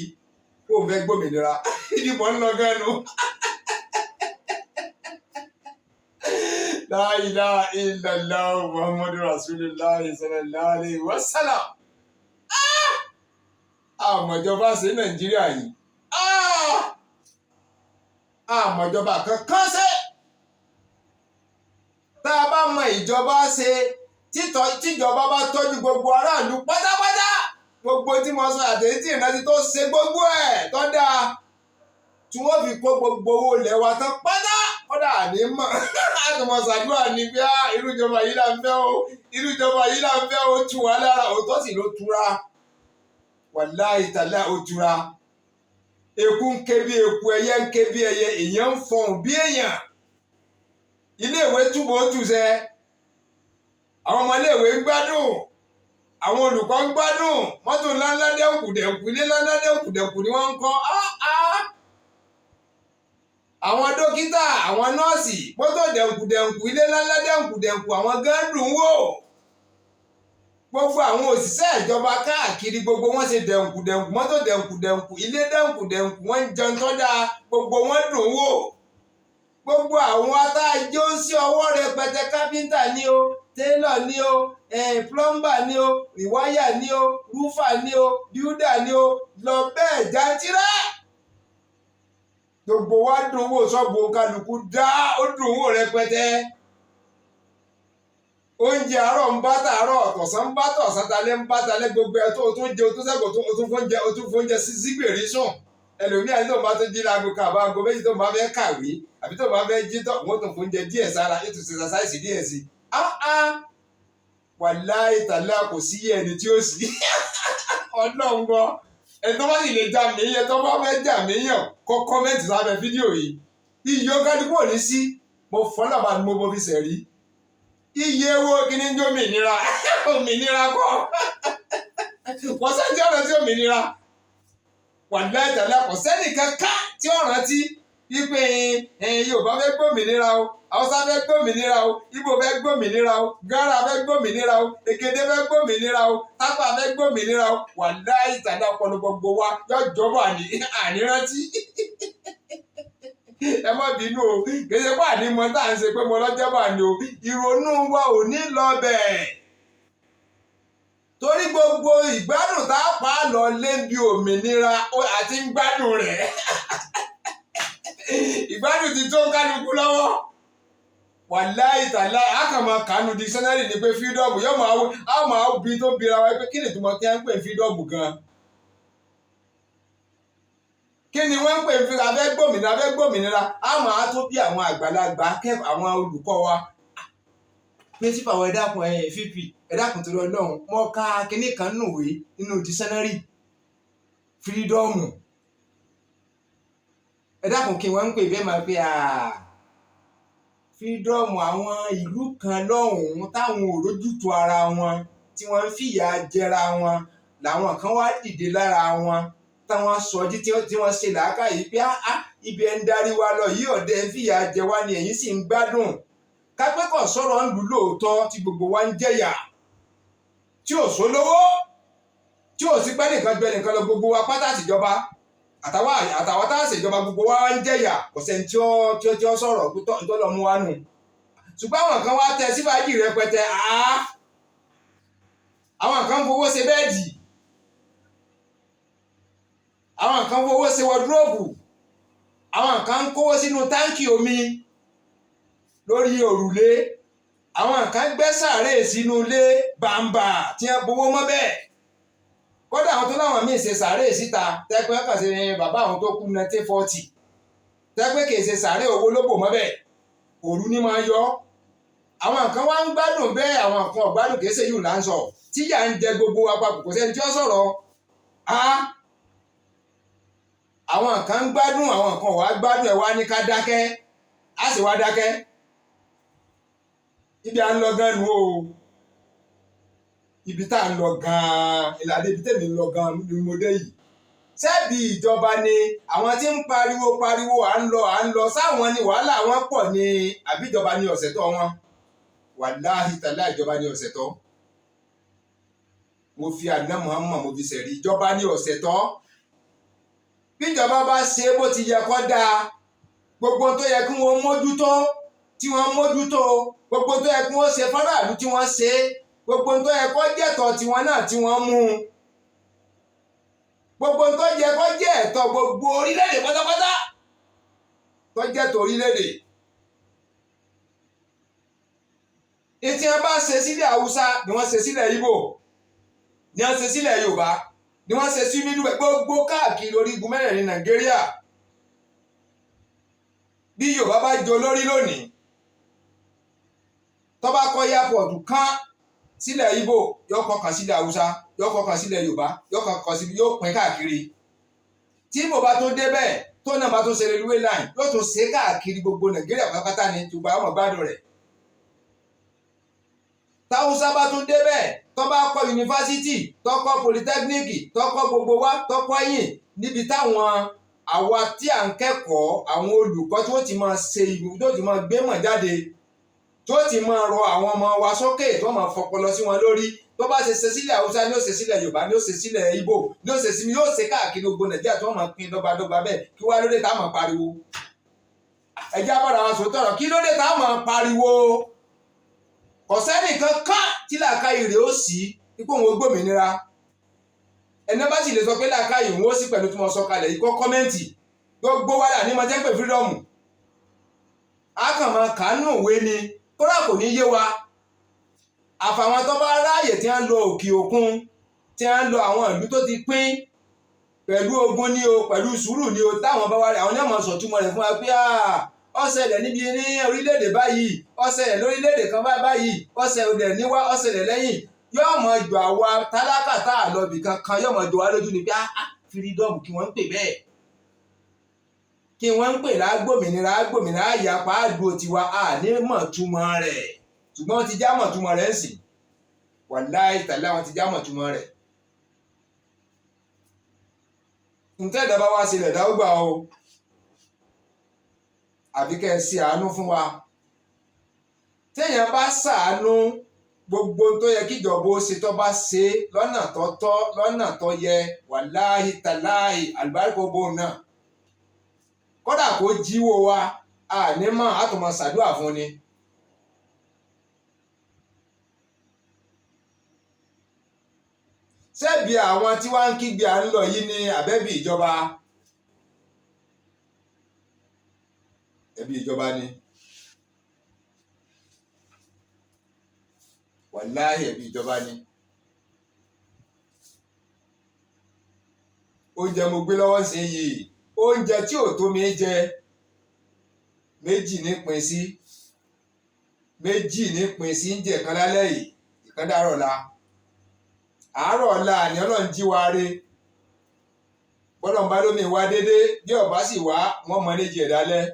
kó o fẹ́ gbòmìnira ibi mọ̀ ń lọ gánú. La ilaha illallah Muhammadu Rasulullah sallallahu alaihi wasallam. Àmọ̀jọba ṣe Nàìjíríà yìí. Àmọ̀jọba kankan ṣe. Tá a bá mọ ìjọba ṣe tíjọba bá tọ́jú gbogbo aráàlú pátápátá gbogbo tí mo sọ àtẹ̀yìn tí ìrántí tó ṣe gbogbo ẹ̀ tó dáa tí wọ́n fi kó gbogbo owó ilẹ̀ wa tán pátá kódà ní mọ̀ àtùmọ̀ ṣàdúrà ní bí irú ìjọba yìí là ń fẹ́ o irú ìjọba yìí là ń fẹ́ o tù wá lára òótọ́ sì ló tura wàláhì tàlá òtura eku ń ké bí eku ẹyẹ ń ké bí ẹyẹ èèyàn ń fọhùn bí èèyàn iléèwé túbọ̀ ó tùsẹ̀ àwọn ọmọléèwé ń gbádùn àwọn olùkọ́ ń gbádùn mọ́tò ńláńlá dẹ́kùdẹ̀kù ilé ńláńlá dẹ́kùdẹ̀kù ni wọ́n ń kọ́ àwọn dókítà àwọn nọ́ọ̀sì mọ́tò dẹ́kùdẹ̀kù ilé ńláńlá dẹ́kùdẹ̀kù àwọn gan dùn wò gbogbo àwọn òṣìṣẹ́ ìjọba káàkiri gbogbo wọn ṣe dẹ̀nkùdẹ̀nkù mọ́tò dẹ̀nkùdẹ̀nkù ilé dẹ̀nkùdẹ̀nkù wọ́n ń jẹun tó dáa gbogbo wọn dùn wò gbogbo àwọn atájọ́ ń sí ọwọ́ rẹpẹtẹ kápẹ́ńtà ni o télọ̀ ni o plọ́mbà ni o rìwáyà ni o rúfà ni o bíúdà ni o lọ bẹ́ẹ̀ jàǹtìrà gbogbo wa dùn wò ṣọ́ọ̀bù kálukú dá ó dùn wò rẹpẹtẹ. Oúnjẹ àárọ̀ ń bá tàárọ̀ ọ̀tọ̀sán ń bá tọ̀sán talẹ́ ń bá talẹ́ gbogbo ẹ̀ tó tún jẹ tó sẹ́kọ̀ọ́ tó tún fóúnjẹ sígbèrè sùn ẹlòmíà ní tó bá tó jí láago kàbá aago méjì tó bá fẹ́ kàwé àbí tó bá fẹ́ jí tó wọ́n tó fóúnjẹ díẹ̀ sára ètò ìsẹ̀sáìsì díẹ̀ sí wàláhì tàlá kò sí ẹni tí ó sì ọlọ́run gbọ́ ẹni tó bá sì lè jà mí yẹn tó bá fẹ́ jà mí yàn kọ́ kọ́mẹ́ǹtì sábẹ́ fídíò yìí iyọ̀ kádùkú ò ní sí mo fọ́nà bá ní mo fi sẹ̀rí iye owó kíní ń jó òmìnira òmìnira kọ́ wọ́n sẹ́ni tí ọ̀rọ̀ tí òmìnira wàláhì tàlá kò sẹ́ni kankan tí ó rántí wípé Yorùbá fẹ́ gbòmìnira o Haúsá fẹ́ gbòmìnira o Ìgbò fẹ́ gbòmìnira o Gárà fẹ́ gbòmìnira o Ègèdè fẹ́ gbòmìnira o Tápà fẹ́ gbòmìnira o wàláhì tàlá ọpọlọ gbogbo wa yọjọba ànírántí ẹ má bínú o kèsì pé ànímọ tá à ń ṣe pé mo lọ́jọ́ bá ní o ìrònú wa ò ní lọ bẹ́ẹ̀ torí gbogbo ìgbádùn tá a pa á lọ lé bí òmìnira àti ń gbádùn rẹ̀ ìgbádùn ti tó kálukú lọ́wọ́ wàláhì tàlá àkàmọ kánú dictionary ni pé freedom yóò máa bí tó bira wa pé kí ni ìtumọ̀ kí á ń pè freedom gan. Kí ni wọ́n ń pè fi abẹ́ gbòmìnira a máa tó bí àwọn àgbàlagbà kẹ́kọ̀ọ́ àwọn olùkọ́ wa pírísípà àwọn ẹ̀dàkùn fp ẹ̀dàkùn torí ọlọ́run mọ́ ká kinní kan nùwé nínú dísẹ́nárì fírídọ́ọ̀mù ẹ̀dàkùn kí wọ́n ń pè bẹ́ẹ̀ máa pé fírídọ́ọ̀mù àwọn ìlú kan lọ́hùn-ún táwọn ò rójútu ara wọn tí wọ́n ń fìyà jẹra wọn làwọn kan wá dìde lára wọn táwọn sọjí tí wọ́n ṣe làákàyè pé ibi ẹ̀ ń darí wa lọ yìí ọ̀dẹ ń fìyà jẹ wá ni ẹ̀yin sì ń gbádùn kápẹ́kọ̀ sọ̀rọ̀ ń lù lóòótọ́ tí gbogbo wa ń jẹ̀yà tí ò sólówó tí ò sí pẹ́ nìkan gbẹ nìkan lọ gbogbo wa pátá àtìjọba àtàwọn tá a ṣèjọba gbogbo wa ń jẹ̀yà kò sẹ́ni tí ó sọ̀rọ̀ tó lọ mú wa nù ṣùgbọ́n àwọn kan wá tẹ sífàjì rẹpẹtẹ àwọn kan fowó ṣe bẹ́ẹ̀dì àwọn kan fowó ṣe wọdúróòbù àwọn kan ń kówó sínú táǹkì omi lórí òrùlé àwọn kan gbẹ́ sàárè sínú ilé bàǹbà tí wọ́n bowó mọ́ bẹ́ẹ̀ kódà àwọn tó láwọn míì ṣe sàárè síta tẹ́pẹ́ kàn sí bàbá àwọn tó kú 1940 tẹ́pẹ́ kì í ṣe sàárè owó ló bò mọ́ bẹ́ẹ̀ òru ní máa yọ àwọn kan wá ń gbádùn bẹ́ẹ̀ àwọn kan ọ̀gbádùn kì í ṣe yìí là ń sọ tíyà ń jẹ gbogbo apapọ̀ kò sẹ́ni tí ó sọ̀rọ̀ àwọn kan ń gbádùn àwọn kan wá gbádùn ẹ̀ wá ní ká dákẹ́ á sì wá dákẹ́ ibi à ń lọ gan nu o ibi tá à ń lọ gan ìlànà ibi tèmi ń lọ gan ni mo dé yìí ṣebí ìjọba ni àwọn tí ń pariwo à ń lọ sáwọn ni wàhálà wọn pọ̀ ní àbíjọba ní ọ̀sẹ̀ tó wọn wàláhì tàlá ìjọba ní ọ̀sẹ̀ tó mo fi àná Muhammad mo fi sẹ̀rí ìjọba ní ọ̀sẹ̀ tó bíjọba bá ṣe bó ti yẹ kó dáa gbogbo tó yẹ kí wọ́n mójútó tí wọ́n mójútó gbogbo tó yẹ kí wọ́n ṣe fáráàlú tí wọ́n ṣe gbogbo tó yẹ kó jẹ́tọ̀ tiwọn náà tí wọ́n mú gbogbo tó yẹ kó jẹ́ ẹ̀tọ́ gbogbo orílẹ̀-èdè pátápátá tó jẹ́tọ̀ orílẹ̀-èdè. Ètí wọn bá ṣe sílẹ̀ Haúsá ni wọ́n ṣe sílẹ̀ Ìgbò ni wọ́n ṣe sílẹ̀ Yorùbá ni wọ́n ṣe sí mídùú gbogbo káàkiri orígun mẹ́rẹ̀ẹ̀rin Nàìjíríà. Bí Yorùbá bá jọ lórí lónìí tó bá kọ́ airport kan sílẹ̀ Ìgbò yóò kọkàn sílẹ̀ Haúsá yóò kọkàn sílẹ̀ Yorùbá yóò kọkàn sílẹ̀ yóò pín káàkiri tí Ìgbò bá tó débẹ̀ tó náà bá tó ṣe railway line yóò tó ṣe káàkiri gbogbo Nàìjíríà pátápátá ni tó gba ọmọ gbádùn rẹ̀ táwùsá bá tún débẹ̀ tó bá kọ́ yunifásitì tó kọ́ polytechnic tó kọ́ gbogbo wa tó kọ́ yìn níbi táwọn àwa tí à ń kẹ́kọ̀ọ́ àwọn olùkọ́ tí ó ti máa ṣe ìlú tó ti máa gbé mọ̀ jáde tó ti máa rọ àwọn ọmọ wa sókè tó máa fọpọlọ sí wọn lórí tó bá ṣe sílẹ̀ Haúsá ni ó ṣe sílẹ̀ Yorùbá ni ó ṣe sílẹ̀ Ìgbò ni ó ṣe sí ni yóò ṣe káàkiri gbogbo Nàìjíríà tó máa pín dọ́gbadọ́gba bẹ́ẹ̀ kí wá lóde tá a máa pariwo ẹjẹ́ àbọ̀dà wa sòótọ́ ọ̀rọ̀ kí lóde tá a máa pariwo ọ̀sẹ́nìkan ká tí làákàyè rẹ̀ ó sì ipò òun gbòmìnira ẹni bá sì lè sọ pé làákàyè òun ó sì pẹ̀lú tí mo sọ kalẹ̀ yìí kọ́ kọ́mẹ́ǹtì gbogbo wàdà ní mo jẹ́ pé fírídọ́ọ̀mù a kàn máa kánú òwe ni kódà kò ní yé wa àfàwọn tó bá ráàyè tí wọ́n lo òkè òkun tí wọ́n lo àwọn ìlú tó ti pín pẹ̀lú ogun ni o pẹ̀lú sùúrù ni o táwọn bá wà rẹ̀ àwọn yóò máa sọ̀túnmọ̀ rẹ̀ fún wa pé ó ṣẹlẹ̀ níbi ní orílẹ̀-èdè báyìí ó ṣẹlẹ̀ lórílẹ̀-èdè kan báyìí ó ṣẹlẹ̀ níwá ó ṣẹlẹ̀ lẹ́yìn yóò mọ jù àwa tálákà tá a lọ bì kankan yóò mọ jù wá lójú ni pé fírídọ́ọ̀mù kí wọ́n ń pè bẹ́ẹ̀ kí wọ́n ń pè lágbòmìnira àyàpá àdúró tiwa ní mọ̀túmọ̀ rẹ̀ ṣùgbọ́n wọ́n ti já mọ̀túmọ̀ rẹ̀ ń sìn wàláì tàlá wọn ti já mọ̀túmọ̀ rẹ̀ ntẹ́ ìdá bá wá sílẹ̀ dáúgbà o àbí kẹ́ ẹ ṣe àánú fún wa téèyàn bá ṣàánú gbogbo tó yẹ kíjọba ó ṣe tó bá ṣe lọ́nà tó tọ́ lọ́nà tó yẹ wàláhì tàláhì àlùbáríkò bò náà kódà kó jíwó wa ànímọ̀ àtọmọ̀ ṣàdúrà fún ni. ṣebí àwọn tí wọ́n ń kígbe à ń lọ yìí ní àbẹ́bí ìjọba ẹbí ìjọba ni wàláhì ẹbí ìjọba ni oúnjẹ mo gbé lọ́wọ́ sí yìí oúnjẹ tí ò tó mi jẹ méjì nípìn sí ń jẹ kan lálẹ́ yìí ìkan dàárọ̀ la àárọ̀ ọ̀la ni Ọlọ́run jí wa re bọ́lọ̀ ń bá lómi wá dédé bí ọ̀bá sì wá wọ́n mọ ní jẹ̀ dálẹ́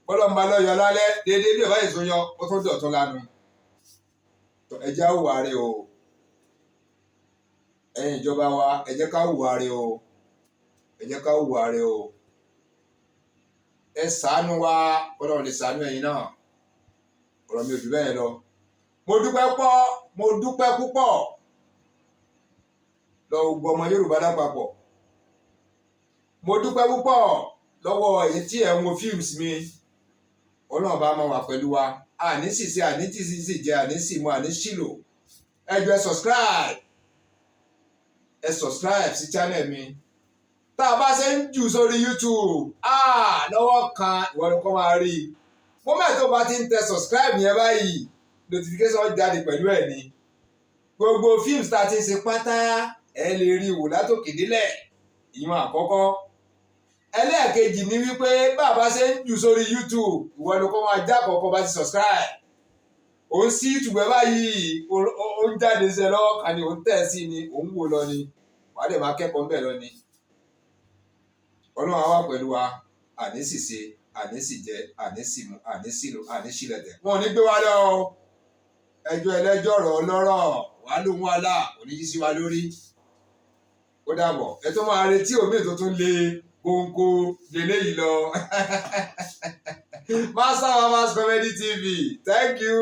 bọ́lọ̀ ń bá lọ́yọ lálẹ́ dédé bí ọ̀bá èso yọ ó tó dọ̀tún lánàá ẹjẹ́ àwùwà rẹ o ẹ̀yin ìjọba wa ẹ jẹ́ ká hùwà rẹ o ẹ jẹ́ ká hùwà rẹ o ẹ ṣàánú wa Ọlọ́run lè ṣàánú ẹ̀yin náà ọ̀rọ̀ mi ò jù bẹ́ẹ̀ lọ mo dúpẹ́ púpọ̀ lọ́wọ́ gbogbo ọmọ Yorùbá lápapọ̀ mo dúpẹ́ púpọ̀ lọ́wọ́ èyí tí ẹ̀ ń wo fíìmù mi Ọlọ́run bá máa wà pẹ̀lú wa àní ṣìṣe àní tìṣìṣì jẹ àní ṣìmọ àní ṣìlò ẹ jọ̀ọ́ ẹ subscribe sí channel mi tá a bá ṣe ń jù sórí YouTube lọ́wọ́ kan ìwọ ni kò máa rí i moment tó bá ti ń tẹ subscribe yẹn báyìí notification jáde pẹ̀lú ẹ̀ ni gbogbo fíìmù tá a ti ń ṣe pátá ẹ lè rí wò látòkè délẹ̀ ìyẹn àkọ́kọ́ ẹlẹ́ẹ̀kejì ni wípé bàbá ṣe ń jù sórí YouTube ìwọ ni kò máa já kọ̀ọ̀kan bá ti subscribe ó ń sí YouTube báyìí ó ń jáde sí ẹ lọ́wọ́ kan ni ó ń tẹ̀ sí ni ó ń wò lọ ni wàá dẹ̀ máa kẹ́kọ̀ọ́ ń bẹ̀ lọ ni Ọlọ́run á wà pẹ̀lú wa àní ṣìṣe àní ṣìjẹ àní ṣìmú àní ṣìlò àní ṣìlẹ̀tẹ̀ wọn ò ní gbé wa lọ ẹjọ́ ẹlẹ́jọ́ ọ̀rọ̀ ọlọ́rọ̀ wàá lóhun wàhálà oníyí sí wa lórí ó dàbọ̀ ẹ tó máa retí omi tó tún lé kóńkó lélẹ́yìí lọ Master Mama's Comedy TV thank you.